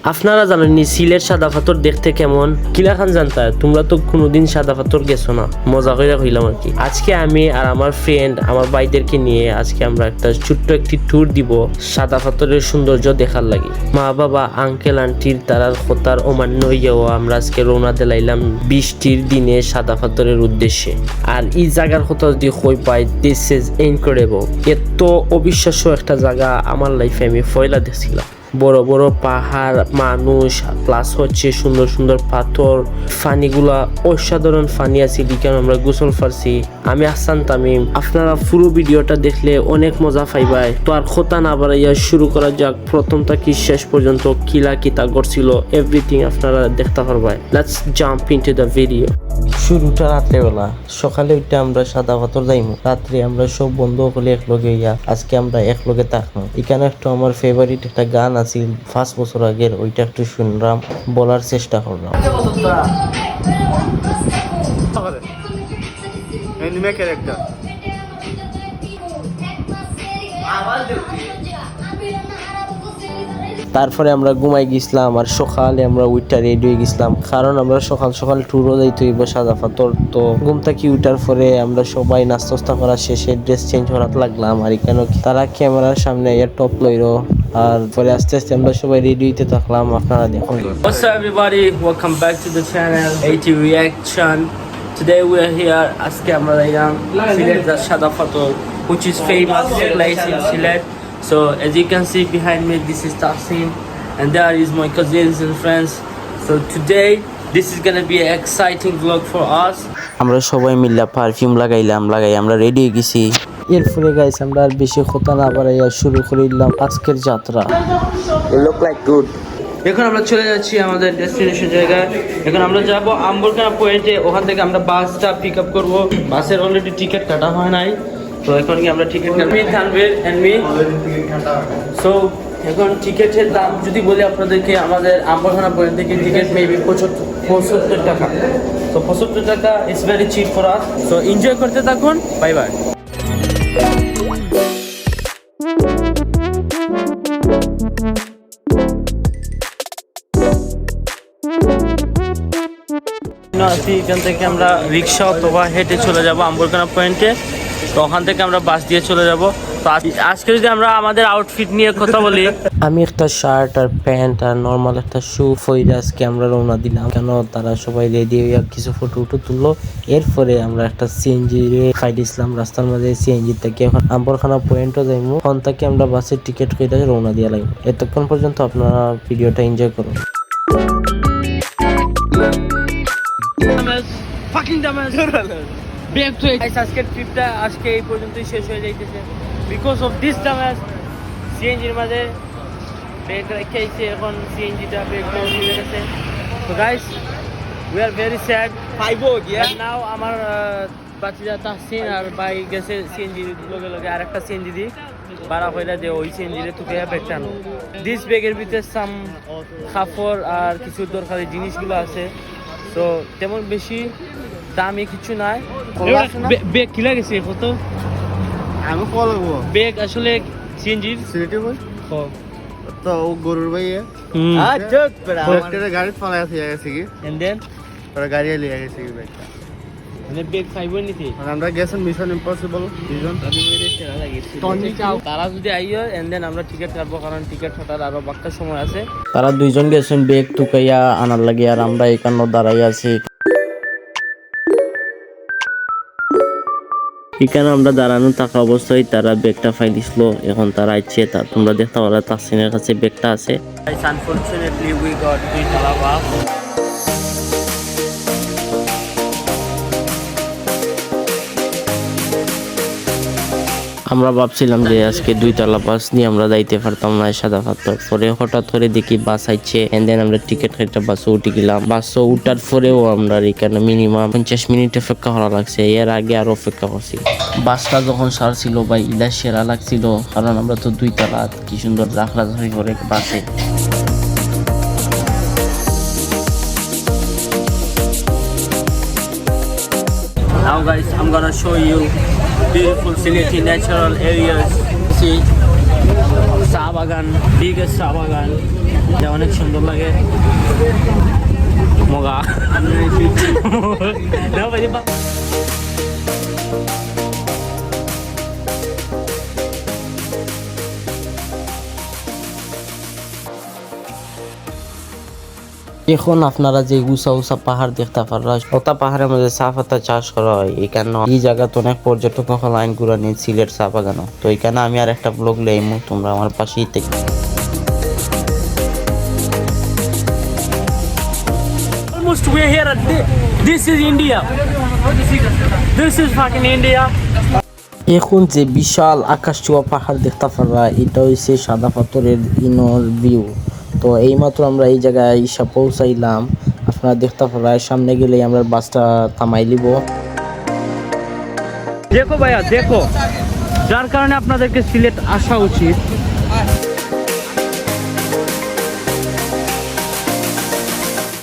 আপনারা জানেননি সিলেট সাদা পাথর দেখতে কেমন? কিলা খান জানতা? তোমরা তো কোনোদিন সাদা পাথর গেছো না, মজা করে কইলাম আর কি। আজকে আমি আর আমার ফ্রেন্ড আমার ভাইদেরকে নিয়ে আজকে আমরা একটা ছোট্ট একটি ট্যুর দিব সাদা পাথরের সৌন্দর্য দেখার লাগি। মা বাবা আঙ্কেল আন্টির তারার খতার অমান্য হইয়াও আমরা আজকে রওনা দিলাইলাম বৃষ্টির দিনে সাদা পাথরের উদ্দেশ্যে। আর এই জায়গার কথা যদি কই পাই, দিস ইজ ইনক্রেডিবল। এত অবিশ্বাস্য একটা জায়গা আমার লাইফে আমি পয়লা দেখছিলাম। বড় বড় পাহাড়, মানুষ, প্লাস হচ্ছে সুন্দর সুন্দর পাথর, ফানিগুলা অসাধারণ ফানি আছে, কারণ আমরা গোসল ফারছি। আমি আহসান তামিম। আপনারা পুরো ভিডিওটা দেখলে অনেক মজা পাইবাই। তো আর কথা না বাড়াইয়া শুরু করা যাক। প্রথম থেকে শেষ পর্যন্ত কিলা কিতা করছিল এভরিথিং আপনারা দেখতে পারবাই। Let's jump into the video. শুরুটা রাত্রেবেলা, সকালে উঠে আমরা সাদা পাথর যাইমু, রাত্রে আমরা সব বন্ধু হলে একলগে ইয়া আজকে আমরা একলগে থাকবো। এখানে একটা আমার ফেভারিট একটা গান আছিল 5 বছর আগের, ওইটা একটু শুনলাম, বলার চেষ্টা করলাম। তারপরে আমরা ঘুমাই গেছিলাম আর সকালে আমরা উইটা রেডি হয়ে গেছিলাম, কারণ আমরা সকাল সকাল ট্যুরও যাইতে হইব সাদা পাথর। তো ঘুম থেকে উঠার পরে আমরা সবাই নাস্তা করার শেষে ড্রেস চেঞ্জ করাতে লাগলাম। আর এখানে তারা ক্যামেরার সামনে টপ লইলো, আর পরে আস্তে আস্তে আমরা সবাই রেডি হইতে থাকলাম। আপনারা দেখুন। What's up everybody, welcome back to the channel AT Reaction. Today we are here আজকে আমরা যাইলাম সিলেট সাদা পাথর, which is famous place in Silet. So as you can see behind me, this is Tahsin and there is my cousins and friends. So today this is gonna be an exciting vlog for us. আমরা সবাই মিলে perfume লাগাই আমরা ready হয়ে গেছি। এরপরে guys আমরা আর বেশি কথা না বাড়াইয়া শুরু করে দিলাম আজকের যাত্রা। You look like good. এখন আমরা চলে যাচ্ছি আমাদের ডেস্টিনেশন জায়গায়। এখন আমরা যাব আম্বরখানা পয়েন্টে, ওখান থেকে আমরা বাসটা পিক আপ করবো। বাসের অলরেডি টিকিট কাটা হয় নাই, তো এখন কি আমরা টিকিট কাটবো। Tanvir and me. সো এখন টিকিটের দাম যদি বলি আপনাদেরকে, আমাদের আম্বরখানা পয়েন্ট থেকে টিকিট মেবি 75 টাকা। তো 75 টাকা it's very chip for us. So enjoy করতে থাকুন, বাই বাই। এখান থেকে আমরা রিক্সা অথবা হেঁটে চলে যাব আম্বরখানা পয়েন্টে। তো ওখান থেকে আমরা বাস দিয়ে চলে যাব। তো আজকে যদি আমরা আমাদের আউটফিট নিয়ে কথা বলি, আমি একটা শার্ট আর প্যান্ট আর নর্মাল একটা শু পরে আজকে আমরা রওনা দিলাম। কেন তারা সবাই রেডি হয়ে কিছু ফটো তুললো। এরপরে আমরা একটা সিএনজি খাই দিয়েছিলাম রাস্তার মাঝে। সিএনজি থেকে এখন আম্বরখানা পয়েন্টও যাইমু, ওখান থেকে আমরা বাসের টিকিট কেটে রওনা দিয়ে লাগবো। এতক্ষণ পর্যন্ত আপনারা ভিডিওটা এনজয় করুন। আজকের ট্রিপটা আজকে এই পর্যন্তই শেষ হয়ে যাইতেছে বিকজ অফ দিস ডামাস। সিএনজির মাঝে ব্রেক রেখে আইছে, এখন সিএনজিটা ব্রেক হয়ে গেছে। তো guys we are very sad. Now আমার বাচ্চা তাহসিন আর ভাই গেছে সিএনজির লগে আর একটা সিএনজি দি ভাড়া কইরা যে ওই সিএনজিরে তুকে ব্যাগ টানো। দিস ব্যাগের ভিতরে সাম কাপড় আর কিছু দরকারি জিনিসগুলো আছে। তো তেমন বেশি দামি কিছু নাই। ব্যাগ কি লাগেছে কত? আমি কল করবো ব্যাগ আসলে সিএনজির সিলেটে বল তো ও গরুর ভাইয়ে গাড়ি ফলাই আছে গেছে কি এন্ড দেন ওরা গাড়ি লিয়ে গেছে কি ব্যাগটা, মানে ব্যাগ ফাইব নিতে আমরা গেছেন মিশন ইম্পসিবল দুজন। তারা যদি আইও এন্ড দেন আমরা টিকিট কাটবো, কারণ টিকিট কাটার আরো বাক্কা সময় আছে। তারা দুইজন গেছেন ব্যাগ টুকাইয়া আনার লাগে, আর আমরা এখানে দাঁড়াই আছি। এখানে আমরা দাঁড়ানো থাকা অবস্থায় তারা ব্যাগটা ফাই দিছিল। এখন তারা আইছে, তা তোমরা দেখতে পারো তাহসিনের কাছে ব্যাগটা আছে। আনফরচুনেটলি উই গট 2 তলা বাস। আমরা ভাবছিলাম যে আজকে 2 তলা বাস নিয়ে আমরা যাইতে পারতাম না সাদা পাথর। পরে হঠাৎ করে দেখি বাস আইছে, এন্ড দেন আমরা টিকিট কেটে বাসে উঠে গেলাম। বাসে উঠার পরেও আমরা এখানে মিনিমাম 50 মিনিট অপেক্ষা করা লাগছে। এর আগে আরো অপেক্ষা করছি। বাসটা যখন ছাড়ছিল ভাই ইলা সেরা লাগছিল, কারণ আমরা তো 2 তলা কি সুন্দর জাখরাঝারি করে বাসে। Now guys, I'm gonna show you beautiful Sileti natural areas. See চা বাগান, বিগেস্ট চা বাগান, এটা অনেক সুন্দর লাগে। মগা না ভাই এখন আপনারা যে উঁচা উঁচা পাহাড় দেখতে পারা, ওটা পাহাড়ের মধ্যে চা পাতা চাষ করা হয়। এখানে এই জায়গাতে অনেক পর্যটক লাইন ঘুরা নিয়ে সিলেট চা বাগানো। তো এখানে আমি আর একটা ব্লগ লেইমু, তোমরা আমার পাশেই থেকে। Almost we're here at this is India. This is fucking India. এখন যে বিশাল আকাশ ছোঁয়া পাহাড় দেখতে পারা, এটা হচ্ছে সাদা পাথরের ইনর ভিউ। তো এইমাত্র আমরা এই জায়গায় এসে পৌঁছাইলাম। আপনারা দেখতে পারা, সামনে গেলেই আমরা বাসটা থামাই লিব। দেখো ভাইয়া দেখো, যার কারণে আপনাদেরকে সিলেট আসা উচিত।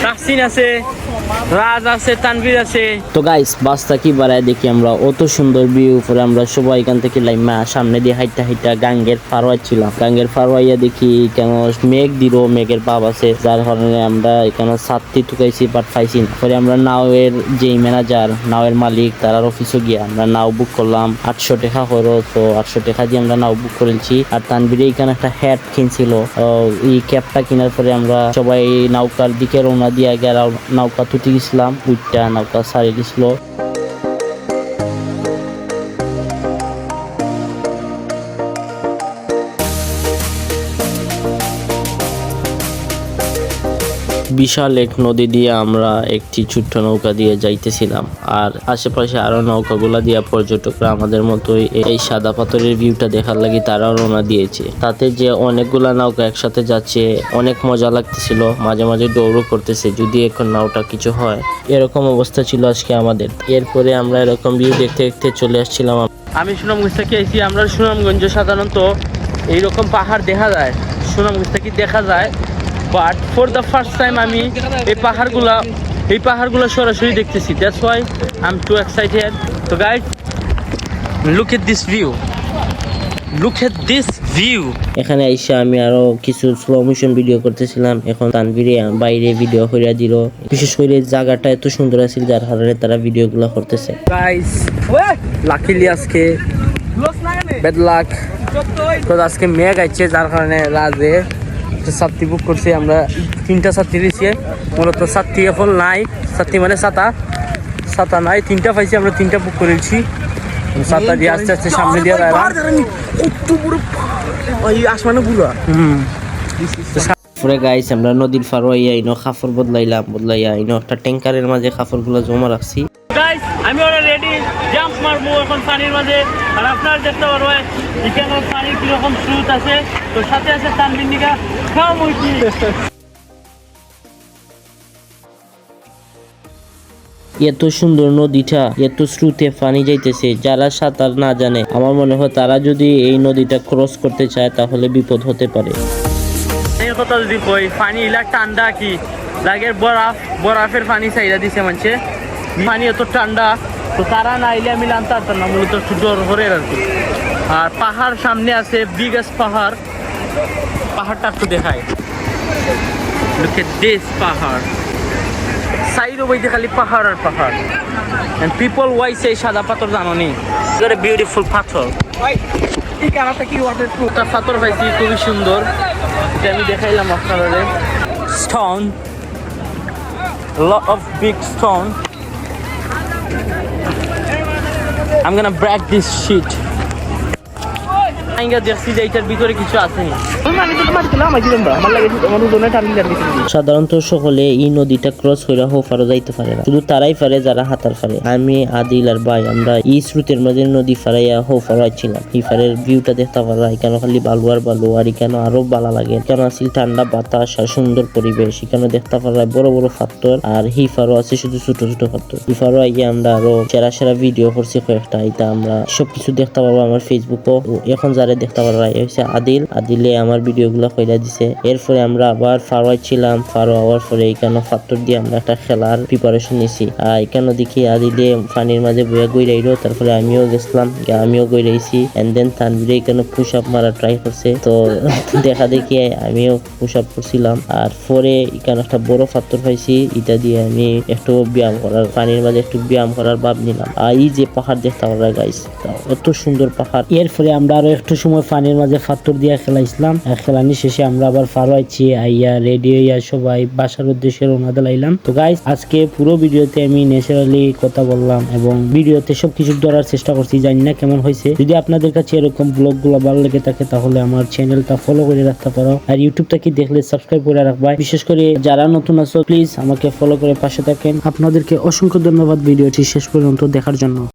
তাহসিন আছে, রাজ আছে, তানভীর আছে। তো গাইস বাসটা কি বাড়ায় দেখি আমরা, অত সুন্দর ভিউ উপরে আমরা সবাই এখান থেকে লাইমা সামনে দিয়ে হাইটা হাইটা গাঙ্গের ফারোয়া ছিলাম। গাঙ্গের ফারোয়াইয়া দেখি কেন মেঘ দিল, মেঘের ভাব আছে, যার কারণে আমরা এখানে ছাত্রী টুকাইছি বাট পাইছি না। পরে আমরা নাওয়ের যে ম্যানেজার, নাওয়ের মালিক, তার অফিসে গিয়ে আমরা নাও বুক করলাম 800 টাকা খরচ। তো 800 টাকা দিয়ে আমরা নাও বুক করেছি। আর তানভীরে এখানে একটা হ্যাট কিনছিল, এই ক্যাপটা কেনার পরে আমরা সবাই নৌকার দিকে রওনা দিয়ে আগে নৌকা তুটি গেছিলাম, উইটটা নৌকা সারি দিছিল। বিশাল এক নদী দিয়ে আমরা একটি ছোট্ট নৌকা দিয়ে যাইতেছিলাম, আর আশেপাশে আরো নৌকাগুলা দিয়ে পর্যটকরা আমাদের মতোই এই সাদা পাথরের ভিউটা দেখার লাগি তারাও রওনা দিয়েছে। তাতে যে অনেকগুলা নৌকা একসাথে যাচ্ছে, অনেক মজা লাগতেছিল, মাঝে মাঝে দৌড়ও করতেছে যদি এখন নাওটা কিছু হয়। এরকম অবস্থা ছিল আজকে আমাদের। এরপরে আমরা এরকম ভিউ দেখতে দেখতে চলে আসছিলাম। আমি সুনামগঞ্জ থেকে এসেছি। আমরা সুনামগঞ্জে সাধারণত এইরকম পাহাড় দেখা যায়, সুনামগঞ্জ থেকে দেখা যায়, but for the first time আমি এই পাহাড়গুলো সরাসরি দেখতেছি। That's why I am too excited. তো guys, look at this view, look at this view. এখানে আইসা আমি আরো কিছু স্লো মোশন ভিডিও করতেছিলাম। এখন তানভীরে বাইরে ভিডিও করিয়া দিল। বিশেষ করে জায়গাটা এত সুন্দর আছে যার কারণে তারা ভিডিও গুলা করতেছে। গাইস, লাকিলি আজকে ব্যাড লাক, তো আজকে মেঘ আইছে, যার কারণে রাজে ছাত্রী বুক করছি। আমরা 3টা ছাত্রী দিয়েছি, মূলত ছাত্রী এখন নাই। ছাত্রী মানে ছাতা নাই, 3টা পাইছি, আমরা 3টা বুক করেছি। ছাতা দিয়ে আস্তে আস্তে সামনে দিয়ে পরে গাইস আমরা নদীর ফারোয়াইয়া ইনো কাপড় বদলাইয়া ইনো একটা ট্যাঙ্কারের মাঝে কাপড়গুলো জমা রাখছি। গাইস, আমি অলরেডি জাম্প মারবো এখন পানির মাঝে, আর আপনারা দেখতে পারবেন এখানে পানির কিরকম স্রোত আছে। তো সাথে আছে তানভীর নিকা খাও মুরগি। এত সুন্দর নদীটা, এত স্রোতে পানি যাইতেছে, যারা সাঁতার না জানে আমার মনে হয় তারা যদি এই নদীটা ক্রস করতে চায় তাহলে বিপদ হতে পারে। এই কথা যদি কই, পানি ইলা ঠান্ডা কি লাগের বরফের পানি চাইরা দিছে মানছে, পানি এত ঠান্ডা। তো তারা না আইলে আমি জানতে পারতাম না, মূলত একটু ডর করে আর কি। আর পাহাড় সামনে আছে, বিগেস্ট পাহাড়টা একটু দেখায়। Look at this পাহাড়, সাইডও বইতে খালি পাহাড় আর পাহাড়। And people why say সাদা পাথর জানো নি? Got a beautiful পাথর। একটা পাথর পাইছি খুবই সুন্দর, এটা আমি দেখাইলাম আপনাদের। Stone, a lot of big stone. I'm gonna break this shit. দেখছি যে এটার ভিতরে কিছু আছে। সাধারণত সকলে এই নদীটা ক্রস করে হোফারও যাইতে পারে না, শুধু তারাই পারে যারা হাতার পারে। আমি আদিল আর ভাই আমরা এই স্রোতের মাঝে নদী ফারাইয়া হোফারও ছিলাম। হিফারের ভিউটা দেখতে পারা, এখানে খালি বালু আর বালু, আর এখানে আরো ভালো লাগে। এখানে আছে ঠান্ডা বাতাস আর সুন্দর পরিবেশ। এখানে দেখতে পারা বড় বড় পাথর, আর হিফারও আছে শুধু ছোট ছোট পাথর। হিফারও আইয়ে আমরা আরো সেরা ভিডিও করছি কয়েকটা, এটা আমরা সবকিছু দেখতে পাবো আমার ফেসবুকও। এখন যারা যারা দেখতে পারা হচ্ছে আদিলে আমার ভিডিওগুলো কইরা দিছে। এরপরে আমরা আবার ফারোয় ছিলাম, ফারো হওয়ার পরে এখানে পাথর দিয়ে আমরা একটা খেলার প্রিপারেশন নিছি। এখানে দেখি আদিলে পানির মাঝে বইয়া গইরাইলো, তারপরে আমিও গেছিলাম, আমিও গইরাইছি। এন্ড দেন তানভীরে এখানে পুশ আপ মারা ট্রাই করছে, তো দেখা দেখি আমিও পুশ আপ করছিলাম। আর পরে এখানে একটা বড় পাথর পাইছি, এটা দিয়ে আমি একটু ব্যায়াম করার, পানির মাঝে একটু ব্যায়াম করার ভাব নিলাম। আর এই যে পাহাড় দেখতে পারা গাইস, এত সুন্দর পাহাড়। এরপরে আমরা আরো একটু সময় পানির মাঝে পাথর দিয়ে খেলাইছিলাম। খেলানি শেষে আমরা আবার ফারো আইছি, আইয়া রেডি হইয়া সবাই বাসার উদ্দেশ্যে রওনা দিলাম। তো গাইস আজকে পুরো ভিডিওতে আমি ন্যাচারালি কথা বললাম এবং ভিডিওতে সবকিছু ধরার চেষ্টা করছি, জানি না কেমন হয়েছে। যদি আপনাদের কাছে এরকম ব্লগ গুলো ভালো লেগে থাকে তাহলে আমার চ্যানেলটা ফলো করে রাখতে পারো, আর ইউটিউব থেকে দেখলে সাবস্ক্রাইব করে রাখবা। বিশেষ করে যারা নতুন আছো প্লিজ আমাকে ফলো করে পাশে থাকেন। আপনাদেরকে অসংখ্য ধন্যবাদ ভিডিওটি শেষ পর্যন্ত দেখার জন্য।